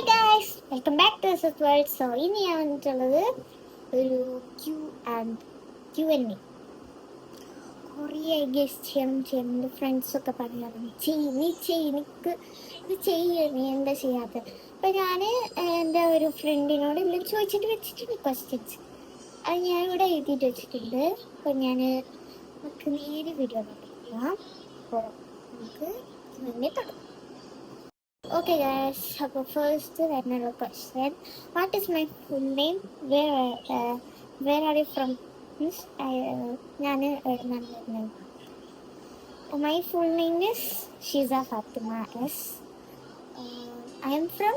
Hi guys, welcome back to S world. So ഇനി ഞാൻ വന്നിട്ടുള്ളത് ഒരു Q&A. കുറേ ഗസ്റ്റ് ചെയ്യണം എൻ്റെ ഫ്രണ്ട്സൊക്കെ പറയാറുണ്ട്, നിനക്ക് ഇത് നീ എന്താ ചെയ്യാത്തത്. അപ്പം ഞാൻ എൻ്റെ ഒരു ഫ്രണ്ടിനോട് എല്ലാം ചോദിച്ചിട്ട് വെച്ചിട്ടുണ്ട് ക്വസ്റ്റ്യൻസ്. അത് ഞാനിവിടെ എഴുതിയിട്ട് വെച്ചിട്ടുണ്ട്. അപ്പം നമുക്ക് നേരെ വീഡിയോ നോക്കാം. അപ്പോൾ നമുക്ക് മുന്നേ തുടങ്ങാം. Okay guys, so first another question. What is my full name? Where are you from? My full name is Shiza Fatima S. I am from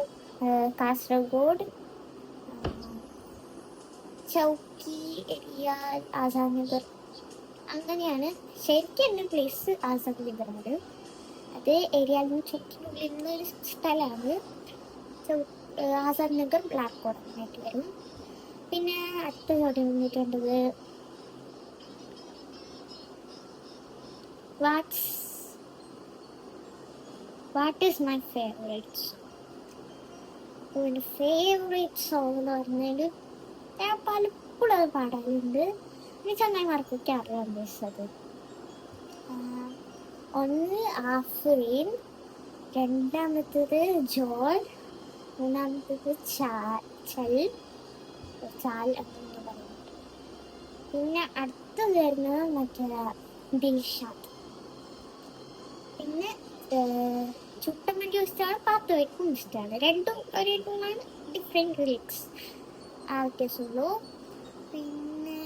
Kasaragod, Chowki area, Azad Nagar. അങ്ങനെയാണ് ശരിക്കും എൻ്റെ place Azad നഗറാണ്. അത് ഏരിയയിൽ നിന്ന് ചുറ്റിനുള്ളിൽ നിന്നൊരു സ്ഥലമാണ്. Azad Nagar black കോട്ടനായിട്ട് വരും. പിന്നെ അടുത്ത ചോദ്യം വന്നിട്ടുണ്ടത്, what is my favourite song? എൻ്റെ ഫേവറേറ്റ് സോങ് എന്ന് പറഞ്ഞാൽ ഞാൻ പലപ്പോഴും അത് പാടാറുണ്ട്. എനിക്ക് ചങ്ങായിമാർക്കൊക്കെ അറിയാൻ ഉദ്ദേശിച്ചത്. ഒന്ന് ആഫ്രീൻ, രണ്ടാമത്തേത് ജോൾ, മൂന്നാമത്തേത് ചാൽ അങ്ങനെ പറയുന്നത്. പിന്നെ അടുത്തത് വരുന്നത് മറ്റേ ദിൽഷാദ്. പിന്നെ ചുട്ടമ്മയ്ക്കും ഇഷ്ടമാണ്, പാത്തുവയ്ക്കും ഇഷ്ടമാണ്. രണ്ടും ഒരേട്ടുമാണ്, ഡിഫറെൻറ്റ് ലിറിക്സ് ആ വ്യത്യാസമുള്ളൂ. പിന്നെ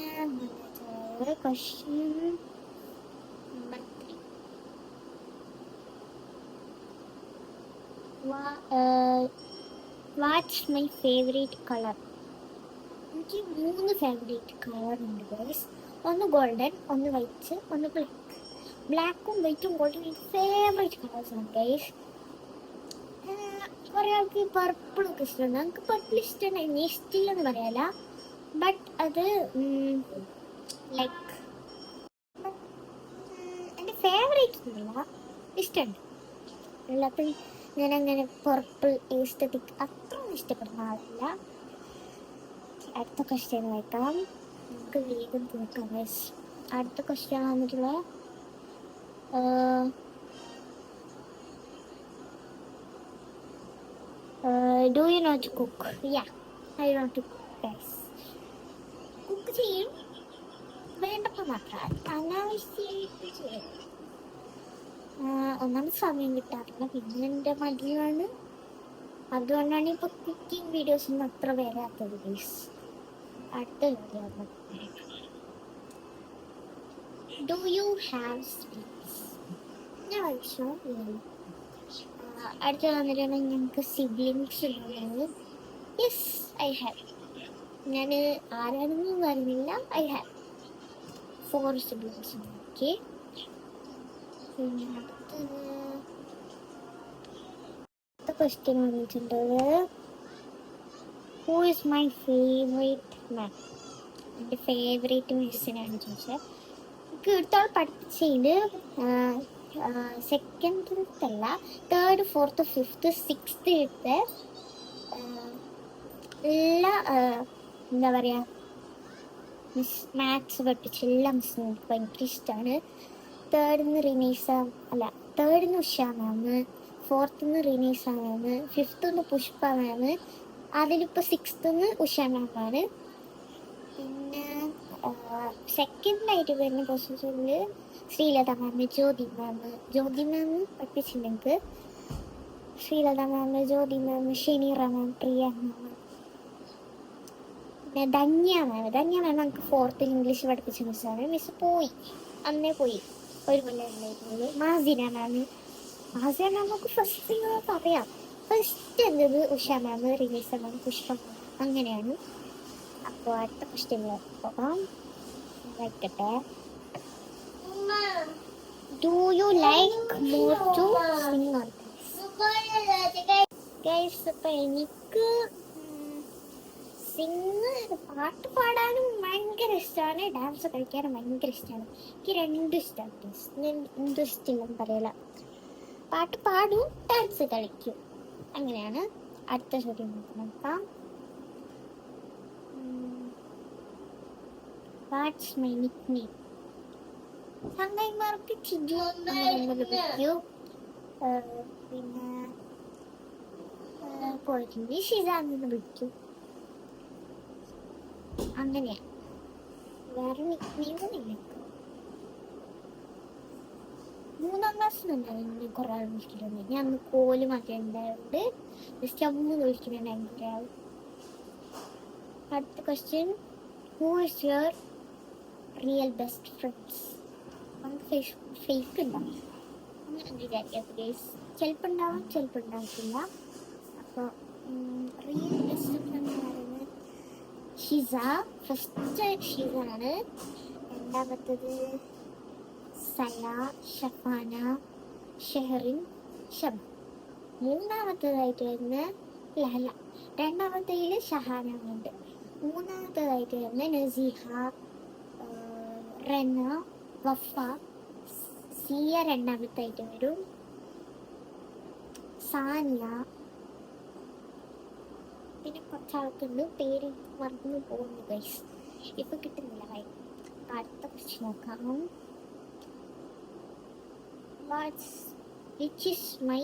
question number 3. What's my favourite colour? എനിക്ക് 3 ഫേവറേറ്റ് കളർ ഉണ്ട് ഗൈസ്. ഒന്ന് ഗോൾഡൻ, ഒന്ന് വൈറ്റ്, ഒന്ന് ബ്ലാക്ക്. ബ്ലാക്കും വൈറ്റും ഗോൾഡൻ എനിക്ക് ഫേവറേറ്റ് കളേഴ്സാണ് ഗൈസ്. കുറേ ആൾക്ക് പർപ്പിളൊക്കെ ഇഷ്ടമുണ്ട്. നമുക്ക് പർപ്പിൾ ഇഷ്ടമുണ്ടായിരുന്നു, ഇഷ്ടമില്ലെന്ന് പറയാല. ബട്ട് അത് ലൈക്ക് എൻ്റെ ഫേവറേറ്റ് ഒന്നുമില്ല, ഇഷ്ടമുണ്ട്. എല്ലാത്തിനും ഞാനങ്ങനെ പർപ്പിൾ എസ്തെറ്റിക് അത്രയൊന്നും ഇഷ്ടപ്പെടുന്ന ആളല്ല. അടുത്ത ക്വസ്റ്റ്യൻ വായിക്കാം, നമുക്ക് വേഗം തീർക്കാം. അടുത്ത ക്വസ്റ്റ്യൻ വന്നിട്ടുള്ള do you know to cook? Yeah, I know to cook guys. Cook ചെയ്യും, വേണ്ടപ്പോൾ മാത്രം, അനാവശ്യമായിട്ട് ചെയ്യും. ഒന്നാമത് സമയം കിട്ടാറില്ല, പിന്നെ എൻ്റെ മടിയാണ്. അതുകൊണ്ടാണ് ഇപ്പോൾ കുക്കിംഗ് വീഡിയോസൊന്നും അത്ര വരാത്തത് ഗൈസ്. അടുത്ത video, do you have siblings? ഞാൻ കഴിച്ചോ? അടുത്ത വന്നിട്ടാണ് ഞങ്ങൾക്ക് സിബ്ലിങ്സ് ഉള്ളത്. Yes, I have. ഞാൻ ആരാണെന്നും പറഞ്ഞില്ല, ഐ ഹാവ് 4 സിബ്ലിങ്സ്. ഓക്കെ, പിന്നെ അടുത്ത ക്വസ്റ്റ്യൻ വന്നിട്ടുണ്ട്, ഹൂ ഈസ് മൈ ഫേവറേറ്റ് മാം? എൻ്റെ ഫേവറേറ്റ് മിസ്സിനാണ് ചോദിച്ചത്. എനിക്ക് ഇടത്തോളം പഠിപ്പിച്ചതിൽ സെക്കൻഡല്ല, 3rd, 4th, 5th, 6th എല്ലാ എന്താ പറയുക, മാത്സ് പഠിപ്പിച്ച എല്ലാ മിസ്സിനും എനിക്ക് ഭയങ്കര ഇഷ്ടമാണ്. 3rd ഉഷ മാം, 4th റിനീസ മാം, 5th പുഷ്പ മാം, അതിലിപ്പോൾ 6th ഉഷ മാമാണ്. പിന്നെ സെക്കൻഡായിട്ട് വരുന്ന പൊസിഷനിൽ ശ്രീലത മാം, ജ്യോതി മാം പഠിപ്പിച്ചിട്ടുണ്ടെങ്കിൽ ശ്രീലത മാം, ജ്യോതി മാം, ഷെനീറ മാം, പ്രിയ മാം, പിന്നെ ധന്യ മാം നമുക്ക് 4th ഇംഗ്ലീഷ് പഠിപ്പിച്ച മിസ്സാണ്. മിസ് പോയി, അന്നേ പോയി, ഒരു കൊല്ലം ഉണ്ടായിരുന്നത്. മാസിന മാം നമുക്ക് ഫസ്റ്റ് പറയാം. ഫസ്റ്റ് എന്നത് ഉഷ മാം, റിനീസ മാം, പുഷ്പ മാം, അങ്ങനെയാണ്. അപ്പോൾ അടുത്ത ക്വസ്റ്റ്യനിൽ പോകാം, വായിക്കട്ടെ. Do you like more to sing or guys? അപ്പം എനിക്ക് പാട്ട് പാടാനും ഭയങ്കര ഇഷ്ടമാണ്, ഡാൻസ് കളിക്കാനും ഭയങ്കര ഇഷ്ടമാണ്. എനിക്ക് രണ്ടും ഇഷ്ടമാണ്. ഞാൻ എന്തും ഇഷ്ടമില്ലെന്ന് പറയില്ല, പാട്ട് പാടും ഡാൻസ് കളിക്കും, അങ്ങനെയാണ്. അടുത്ത ചോദ്യം നോക്കാം. What's my nickname? ചങ്ങായിമാർക്ക് ചിജു അങ്ങനെ വിളിക്കൂ. പിന്നെ പോയിട്ടുണ്ട് ഷിജാന്ന് വിളിക്കും. അങ്ങനെയാ, വേറെ നിക് നെയിമൊന്നുമില്ല. 3ാം ക്ലാസ്സിലുണ്ടായിരുന്നു കുറെ ആൾ വിളിക്കുന്നുണ്ട്. ഞാൻ അന്ന് കോല് മാത്രമേ ഉണ്ടായതുകൊണ്ട് ജസ്റ്റ് അമ്മ വിളിക്കുന്നുണ്ടായിരുന്നു കുറെ ആൾ. അടുത്ത question, who is your real best friends? നമുക്ക് ഫേക്ക് ഉണ്ടാവും അങ്ങനെ വിചാരിക്കാം ഗൈസ്. ചിലപ്പോൾ ഉണ്ടാവും, ചിലപ്പോൾ ഉണ്ടാവില്ല. അപ്പോൾ റിയൽ ബെസ്റ്റ് ഫ്രണ്ട് എന്ന് പറയുന്നത് ഷിസ. ഫസ്റ്റ് ഷിസ ആണ്. രണ്ടാമത്തത് സയ, ഷഫാന, ഷെഹറിൻ, ഷബ. മൂന്നാമത്തേതായിട്ട് വരുന്ന ലഹല. രണ്ടാമത്തേതിൽ ഷഹാന ഉണ്ട്. മൂന്നാമത്തേതായിട്ട് വരുന്ന നസീഹ, റെന, വഫ, സിയ രണ്ടാമത്തായിട്ട് വരും, സാനിയ, പിന്നെ കുറച്ചാൾക്കുണ്ട് പേര് മറന്നു പോകുന്നു ഗൈസ്, ഇപ്പൊ കിട്ടുന്നില്ല. അടുത്ത ക്വസ്റ്റ്യൻ നോക്കാം. Which is my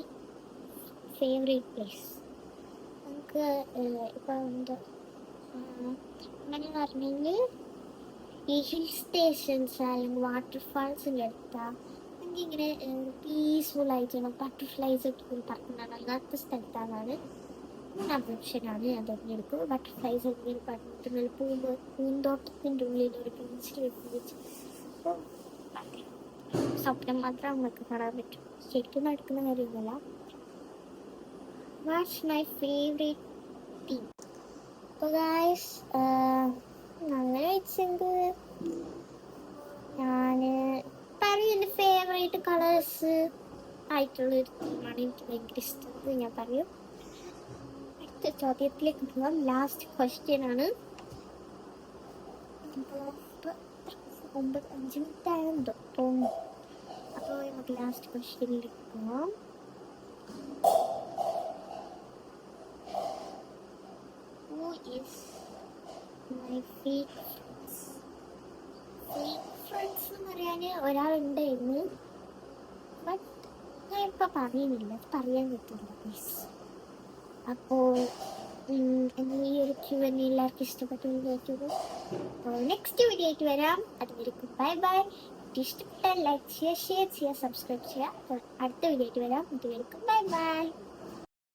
favourite place? നമുക്ക് ഇപ്പം എന്താ അങ്ങനെ പറഞ്ഞെങ്കിൽ ഈ ഹിൽ സ്റ്റേഷൻസ് അല്ലെങ്കിൽ വാട്ടർഫാൾസിൻ്റെ അടുത്താ എനിക്കിങ്ങനെ പീസ്ഫുൾ ആയിട്ട് ബട്ടർഫ്ലൈസ് ഒക്കെ പറക്കുന്നത് അങ്ങനത്തെ സ്ഥലത്താണ്. മൂന്നാമത്തെ ഓപ്ഷനാണ് ഞാൻ തിരഞ്ഞെടുക്കും. ബട്ടർഫ്ലൈസ് ഒക്കെ പറഞ്ഞിട്ടുള്ള പൂന്തോട്ടത്തിൻ്റെ ഉള്ളിൽ ഒരു ബീച്ചിൽ വെച്ച് അപ്പോൾ സ്വപ്നം മാത്രം നമുക്ക് കാണാൻ പറ്റും, ശരിക്കും നടക്കുന്ന കാര്യമൊന്നുമല്ല. What's my favourite team? അപ്പോൾ ഗായ്സ് അങ്ങനെ വെച്ചെങ്കിൽ ഞാൻ പറയും എൻ്റെ ഫേവറേറ്റ് കളേഴ്സ് ആയിട്ടുള്ളൊരു ടീമാണ് എനിക്ക് ഭയങ്കര ഇഷ്ടം. ഞാൻ പറയും. അടുത്ത ചോദ്യത്തിലേക്ക് പോകാം. ലാസ്റ്റ് ക്വസ്റ്റ്യൻ ആണ്. 5 മിനിറ്റ് ആയെന്തോ തോന്നുന്നു. അപ്പോൾ നമുക്ക് ലാസ്റ്റ് ക്വസ്റ്റ്യനിലേക്ക് പോകാം. Who is my fake friends? Fake friends എന്ന് പറയാൻ ഒരാളുണ്ടായിരുന്നു, ബട്ട് ഞാൻ ഇപ്പം പറയുന്നില്ല, പറയാൻ പറ്റില്ല പ്ലീസ്. അപ്പോൾ എൻ്റെ ഈ ഒരു Q&A എല്ലാവർക്കും ഇഷ്ടപ്പെട്ടു വിചാരിക്കുന്നു. അപ്പോൾ നെക്സ്റ്റ് വീഡിയോ ആയിട്ട് വരാം. അതുവരെക്കും ബൈ ബൈ. ഇഷ്ടപ്പെട്ടാൽ ലൈക്ക് ചെയ്യുക, ഷെയർ ചെയ്യുക, സബ്സ്ക്രൈബ് ചെയ്യുക. അപ്പോൾ അടുത്ത വീഡിയോ ആയിട്ട് വരാം. അതുവരെക്കും ബൈ ബൈ.